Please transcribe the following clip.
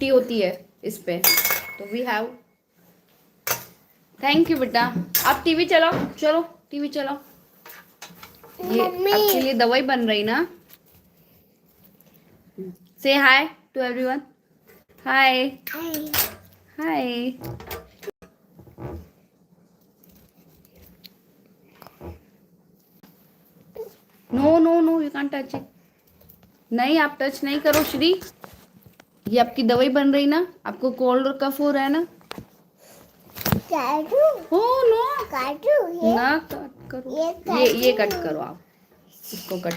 T होती है इस पे, तो वी हैव। थैंक यू बेटा। आप टीवी चलाओ, चलो टीवी चलाओ। ये आपके लिए दवाई बन रही ना। से hi to everyone. Hi hi. No no no, you can't touch it. नहीं, आप टच नहीं करो श्री। ये आपकी दवाई बन रही ना, आपको कोल्ड और कफ हो रहा है ना। हो नो, काटू ये ना कट करो। ये ये कट करो आप, इसको कट